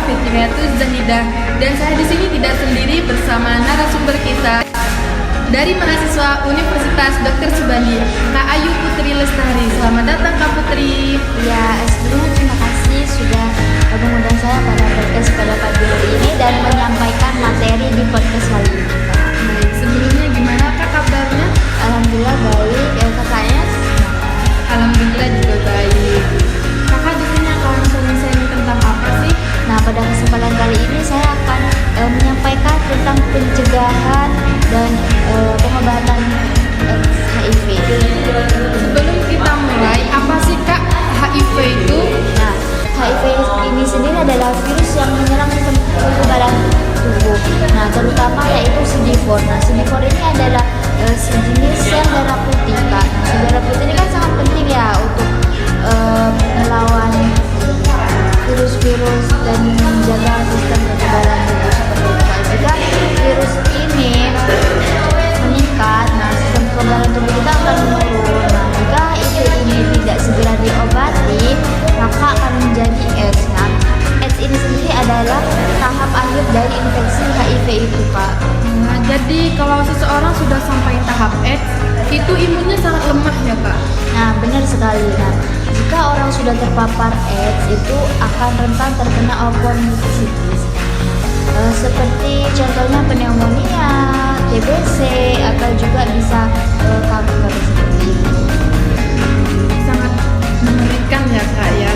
Fitriatus Zahidah, dan saya di sini tidak sendiri bersama narasumber kita dari mahasiswa Universitas Dr. Subandi, Kak Ayu Putri Lestari. Selamat datang Kak Putri. Ya, sebelumnya terima kasih sudah mengundang saya pada podcast pada pagi hari ini dan menyampaikan materi di podcast kali ini. Baik, sebelumnya gimana Kak kabarnya? Alhamdulillah baik. Kakaknya? Alhamdulillah juga baik. Kakak di sini akan sharing tentang apa sih? Nah, pada kesempatan kali ini saya akan menyampaikan tentang pencegahan dan pengobatan HIV. Sebelum kita mulai, apa sih Kak HIV itu? Nah, HIV ini sendiri adalah virus yang menyerang sistem kekebalan tubuh. Nah, terutama yaitu CD4. Nah, CD4 ini adalah sejenis sel darah putih, Kak. Nah, sel darah putih ini kan sangat penting ya untuk melawan virus-virus dan menjaga sistem kekebalan tubuh seperti itu. Jika virus ini meningkat, nah sistem kekebalan tubuh kita akan menurun. Nah, jika HIV ini tidak segera diobati, maka akan menjadi AIDS. Nah, AIDS ini sendiri adalah tahap akhir dari infeksi HIV itu, Kak. Nah, jadi kalau seseorang sudah sampai tahap AIDS, itu imunnya sangat lemah ya Kak? Nah, benar sekali. Nah, jika orang sudah terpapar AIDS itu akan rentan terkena opportunitis seperti contohnya pneumonia, TBC, atau juga bisa kanker seperti itu. Sangat mengerikan ya Kak ya.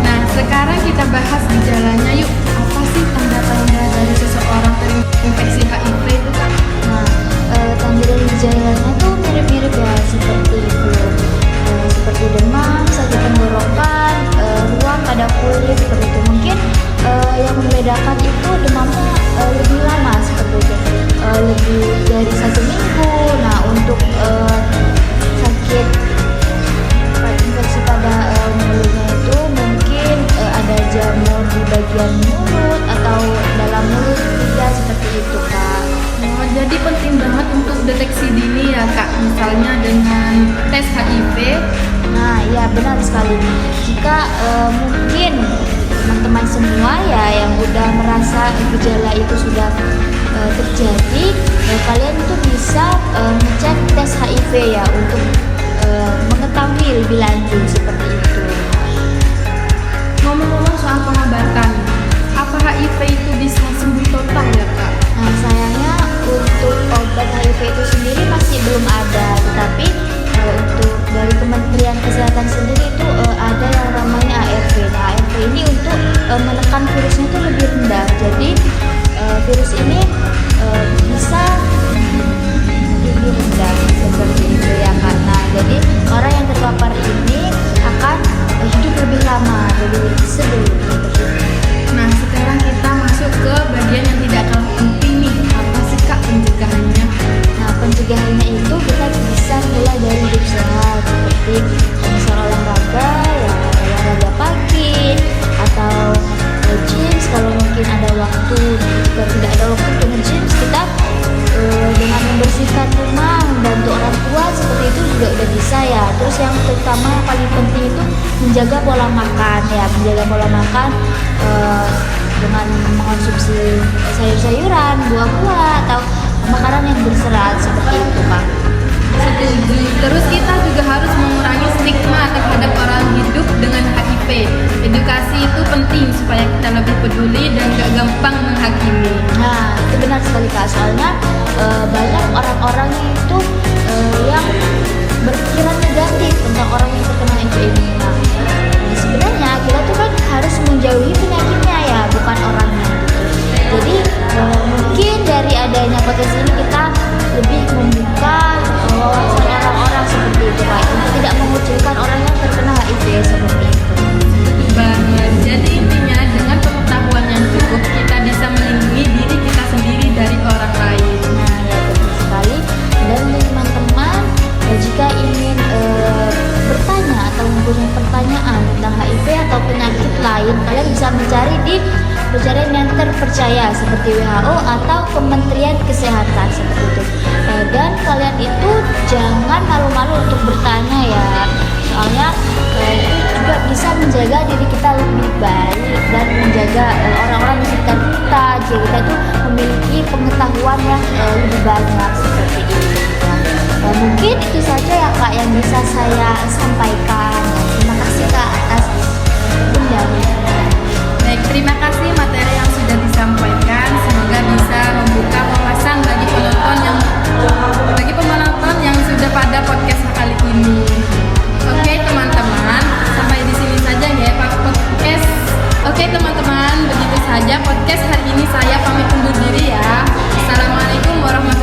Nah, sekarang kita bahas gejalanya yuk. Apa sih tanda-tanda dari seseorang terinfeksi HIV itu Kak? Nah, tanda dari gejalanya tuh mirip-mirip ya seperti itu. Seperti demam, sakit tenggorokan, ruam pada kulit seperti itu. Mungkin yang membedakan itu demamnya lebih lama seperti itu, lebih dari 1 minggu. Nah, untuk sakit infeksi pada mulutnya itu mungkin ada jamur di bagian mulut atau dalam mulut juga seperti itu, Kak. Oh, jadi penting banget untuk deteksi dini ya Kak, misalnya dengan tes HIV. Nah, ya benar sekali. Jika mungkin teman-teman semua ya yang udah merasa gejala itu sudah terjadi, kalian itu bisa ngecek tes HIV ya untuk mengetahui lebih lanjut seperti itu. Ngomong-ngomong soal pengobatan, apa HIV itu bisa sembuh total ya Kak? Nah, sayangnya untuk obat HIV itu sendiri masih belum ada, tetapi untuk dari Kementerian Kesehatan sendiri itu ada yang namanya ARV. Nah, ARV ini untuk menekan virusnya itu lebih rendah. Jadi virus ini bisa lebih rendah seperti itu ya, karena jadi orang yang terpapar ini akan hidup lebih lama, lebih sebelum seperti itu. Nah, sekarang kita masuk ke bagian yang tidak kalah penting nih. Apa sih Kak pencegahannya? Nah, pencegahannya itu kita bisa mulai dari hidup sehat seperti misal olahraga ya, olahraga pagi atau gyms kalau mungkin ada waktu. Jika tidak ada waktu untuk gyms, kita dengan membersihkan rumah, membantu orang tua seperti itu juga udah bisa ya. Terus yang terutama yang paling penting itu menjaga pola makan ya, menjaga pola makan dengan mengonsumsi sayur-sayuran, buah-buah atau makanan yang berserat seperti itu, Pak. Setuju. Terus kita juga harus mengurangi stigma terhadap orang hidup dengan HIV. Edukasi itu penting supaya kita lebih peduli dan gak gampang menghakimi. Nah, itu benar sekali, Kak. Soalnya banyak orang-orang itu yang berpikiran negatif tentang orang yang terkena HIV ini. Nah, sebenarnya kita tuh kan harus menjauhi penyakitnya ya, bukan orangnya gitu. Jadi mungkin dari adanya potensi ini kita lebih membuka wawasan orang-orang seperti itu, Pak, untuk tidak mengucilkan orang yang terkena HIV seperti itu. Betul banget. Jadi intinya dengan pengetahuan yang cukup kita bisa melindungi diri kita sendiri dari orang lain. Nah, ya betul sekali. Dan untuk teman-teman jika ingin bertanya atau mempunyai pertanyaan tentang HIV atau penyakit lain, kalian bisa mencari di pencarian yang terpercaya seperti WHO atau Kementerian Kesehatan seperti itu. Dan kalian itu jangan malu-malu untuk bertanya ya, soalnya itu juga bisa menjaga diri kita lebih baik dan menjaga ya kita tuh memiliki pengetahuan yang lebih banyak seperti itu. Mungkin itu saja ya Kak yang bisa saya sampaikan. Terima kasih Kak atas undangan. Baik, terima kasih materi yang sudah disampaikan. Semoga bisa membuka wawasan bagi penonton yang sudah pada podcast kali ini. Oke teman-teman, sampai di sini saja ya Pak podcast. Oke teman-teman, begitu saja podcast hari ini, saya pamit undur diri ya. Assalamualaikum warahmatullahi wabarakatuh.